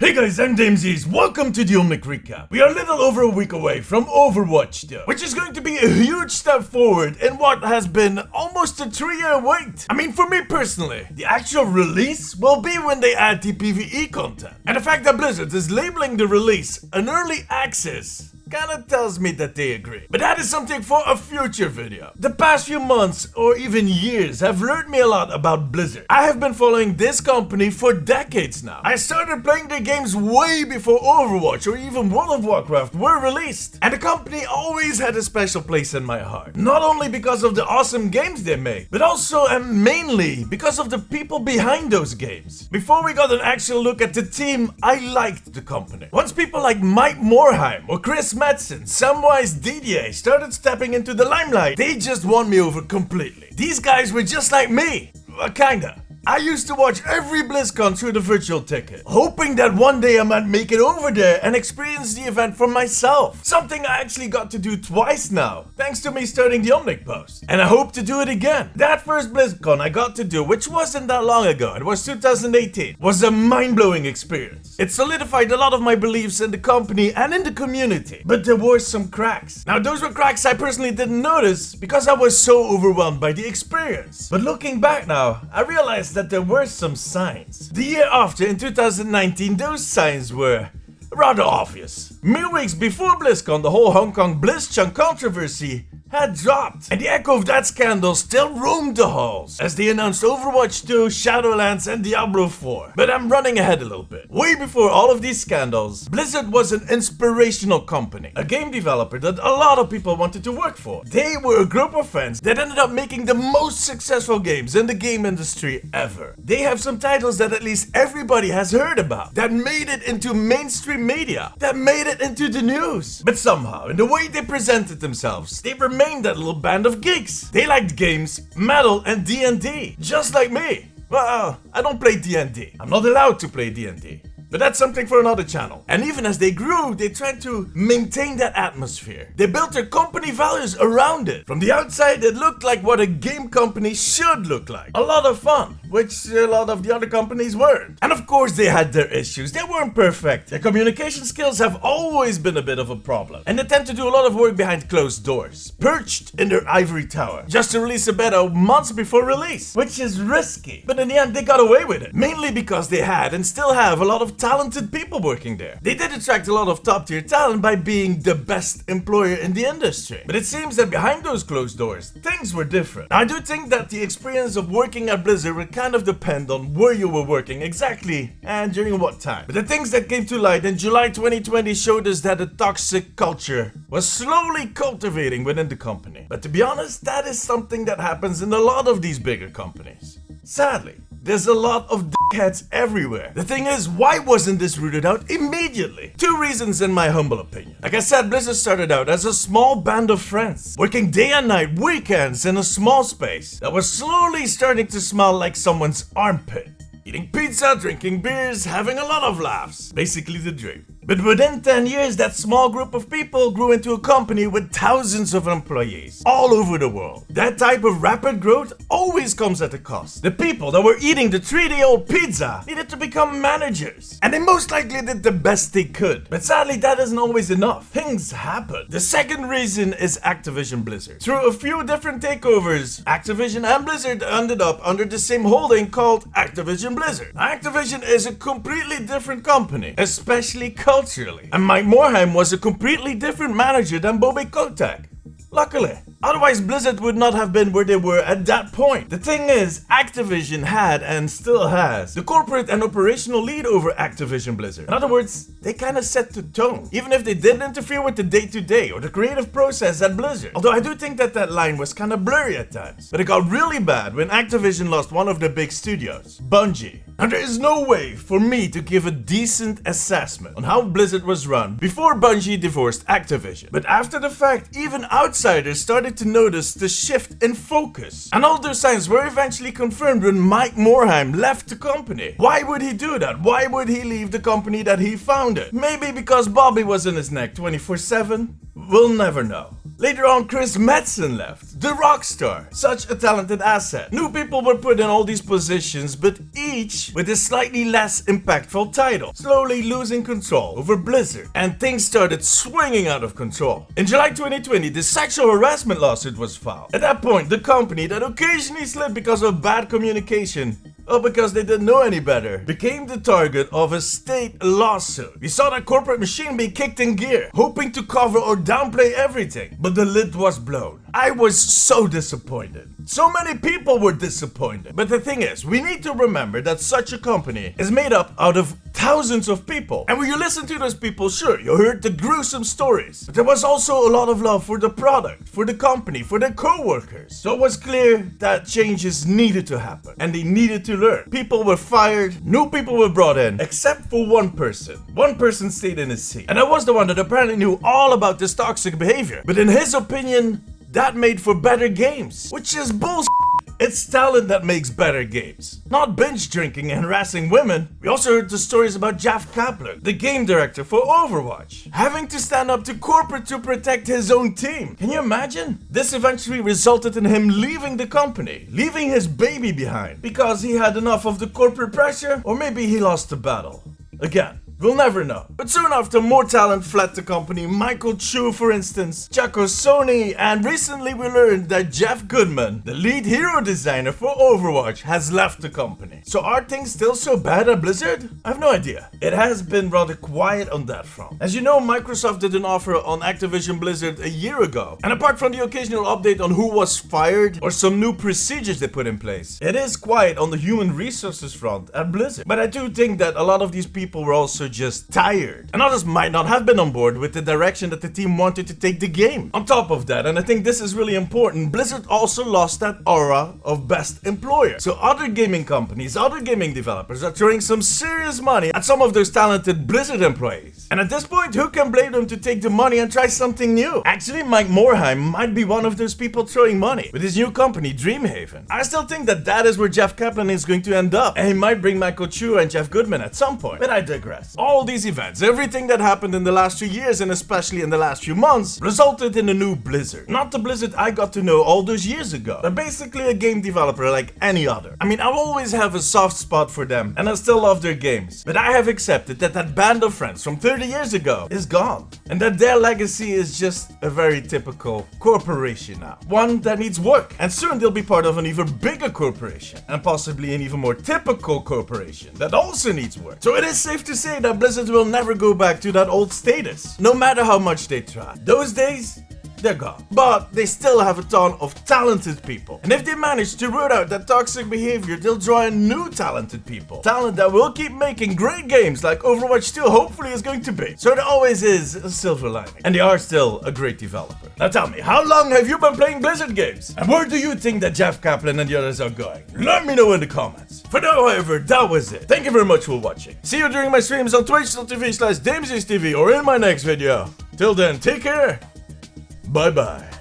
Hey guys, I'm DamesEase. Welcome to the Omnic recap. We are a little over a week away from Overwatch though, which is going to be a huge step forward in what has been almost a 3-year wait. I mean, for me personally, the actual release will be when they add the PvE content. And the fact that Blizzard is labeling the release an early access kinda tells me that they agree. But that is something for a future video. The past few months or even years have learned me a lot about Blizzard. I have been following this company for decades now. I started playing their games way before Overwatch or even World of Warcraft were released. And the company always had a special place in my heart. Not only because of the awesome games they make, but also and mainly because of the people behind those games. Before we got an actual look at the team, I liked the company. Once people like Mike Morhaime or Chris Madsen, Samwise Didier started stepping into the limelight, they just won me over completely. These guys were just like me. Kinda. I used to watch every BlizzCon through the virtual ticket, hoping that one day I might make it over there and experience the event for myself. Something I actually got to do twice now, thanks to me starting the Omnic post. And I hope to do it again. That first BlizzCon I got to do, which wasn't that long ago, it was 2018, was a mind-blowing experience. It solidified a lot of my beliefs in the company and in the community, but there were some cracks. Now those were cracks I personally didn't notice because I was so overwhelmed by the experience. But looking back now, I realized that there were some signs. The year after, in 2019, those signs were rather obvious. Mere weeks before BlizzCon, the whole Hong Kong BlizzCon controversy had dropped, and the echo of that scandal still roamed the halls as they announced Overwatch 2, Shadowlands and Diablo 4. But I'm running ahead a little bit. Way before all of these scandals, Blizzard was an inspirational company, a game developer that a lot of people wanted to work for. They were a group of friends that ended up making the most successful games in the game industry ever. They have some titles that at least everybody has heard about, that made it into mainstream media, that made it into the news. But somehow, in the way they presented themselves, they remained that little band of geeks. They liked games, metal and D&D, just like me. Well, I don't play D&D. I'm not allowed to play D&D. But that's something for another channel. And even as they grew, they tried to maintain that atmosphere. They built their company values around it. From the outside, it looked like what a game company should look like. A lot of fun, which a lot of the other companies weren't. And of course, they had their issues. They weren't perfect. Their communication skills have always been a bit of a problem. And they tend to do a lot of work behind closed doors, perched in their ivory tower, just to release a beta months before release, which is risky. But in the end, they got away with it. Mainly because they had and still have a lot of talented people working there. They did attract a lot of top tier talent by being the best employer in the industry. But it seems that behind those closed doors, things were different. Now, I do think that the experience of working at Blizzard would kind of depend on where you were working exactly and during what time. But the things that came to light in July 2020 showed us that a toxic culture was slowly cultivating within the company. But to be honest, that is something that happens in a lot of these bigger companies. Sadly, there's a lot of dickheads everywhere. The thing is, why wasn't this rooted out immediately? Two reasons in my humble opinion. Like I said, Blizzard started out as a small band of friends, working day and night, weekends in a small space that was slowly starting to smell like someone's armpit. Eating pizza, drinking beers, having a lot of laughs. Basically the dream. But within 10 years, that small group of people grew into a company with thousands of employees all over the world. That type of rapid growth always comes at a cost. The people that were eating the 3-day-old pizza needed to become managers. And they most likely did the best they could. But sadly, that isn't always enough. Things happen. The second reason is Activision Blizzard. Through a few different takeovers, Activision and Blizzard ended up under the same holding called Activision Blizzard. Now, Activision is a completely different company, especially culturally. And Mike Morhaime was a completely different manager than Bobby Kotick. Luckily. Otherwise, Blizzard would not have been where they were at that point. The thing is, Activision had and still has the corporate and operational lead over Activision Blizzard. In other words, they kind of set the tone, even if they didn't interfere with the day-to-day or the creative process at Blizzard. Although I do think that that line was kind of blurry at times. But it got really bad when Activision lost one of their big studios, Bungie. And there is no way for me to give a decent assessment on how Blizzard was run before Bungie divorced Activision. But after the fact, even outsiders started to notice the shift in focus. And all those signs were eventually confirmed when Mike Morhaime left the company. Why would he do that? Why would he leave the company that he founded? Maybe because Bobby was in his neck 24/7? We'll never know. Later on, Chris Metzen left. The rockstar. Such a talented asset. New people were put in all these positions, but each with a slightly less impactful title. Slowly losing control over Blizzard. And things started swinging out of control. In July 2020, the sexual harassment lawsuit was filed. At that point, the company that occasionally slipped because of bad communication, or because they didn't know any better, became the target of a state lawsuit. We saw that corporate machine being kicked in gear, hoping to cover or downplay everything, but the lid was blown. I was so disappointed. So many people were disappointed. But the thing is, we need to remember that such a company is made up out of thousands of people. And when you listen to those people, sure, you heard the gruesome stories. But there was also a lot of love for the product, for the company, for their co-workers. So it was clear that changes needed to happen. And they needed to learn. People were fired, new people were brought in, except for one person. One person stayed in his seat. And that was the one that apparently knew all about this toxic behavior. But in his opinion, that made for better games. Which is bullshit. It's talent that makes better games, not binge drinking and harassing women. We also heard the stories about Geoff Goodman, the game director for Overwatch, having to stand up to corporate to protect his own team. Can you imagine? This eventually resulted in him leaving the company, leaving his baby behind, because he had enough of the corporate pressure, or maybe he lost the battle. Again, we'll never know. But soon after, more talent fled the company. Michael Chu, for instance, Chaco Sony, and recently we learned that Geoff Goodman, the lead hero designer for Overwatch, has left the company. So are things still so bad at Blizzard? I have no idea. It has been rather quiet on that front. As you know, Microsoft did an offer on Activision Blizzard a year ago. And apart from the occasional update on who was fired or some new procedures they put in place, it is quiet on the human resources front at Blizzard. But I do think that a lot of these people were also just tired, and others might not have been on board with the direction that the team wanted to take the game. On top of that, and I think this is really important, Blizzard also lost that aura of best employer. So other gaming companies, other gaming developers are throwing some serious money at some of those talented Blizzard employees. And at this point, who can blame them to take the money and try something new? Actually, Mike Morhaime might be one of those people throwing money with his new company, Dreamhaven. I still think that that is where Geoff Kaplan is going to end up, and he might bring Michael Chu and Geoff Goodman at some point. But I digress. All these events, everything that happened in the last 2 years and especially in the last few months, resulted in a new Blizzard. Not the Blizzard I got to know all those years ago. They're basically a game developer like any other. I mean, I'll always have a soft spot for them and I still love their games. But I have accepted that that band of friends from 30 years ago is gone. And that their legacy is just a very typical corporation now. One that needs work. And soon they'll be part of an even bigger corporation. And possibly an even more typical corporation that also needs work. So it is safe to say that Blizzard will never go back to that old status, no matter how much they try. Those days, they're gone. But they still have a ton of talented people. And if they manage to root out that toxic behavior, they'll draw in new talented people. Talent that will keep making great games like Overwatch 2 hopefully is going to be. So there always is a silver lining. And they are still a great developer. Now tell me, how long have you been playing Blizzard games? And where do you think that Geoff Kaplan and the others are going? Let me know in the comments. For now, however, that was it. Thank you very much for watching. See you during my streams on twitch.tv/DamesIsTV or in my next video. Till then, take care. Bye bye.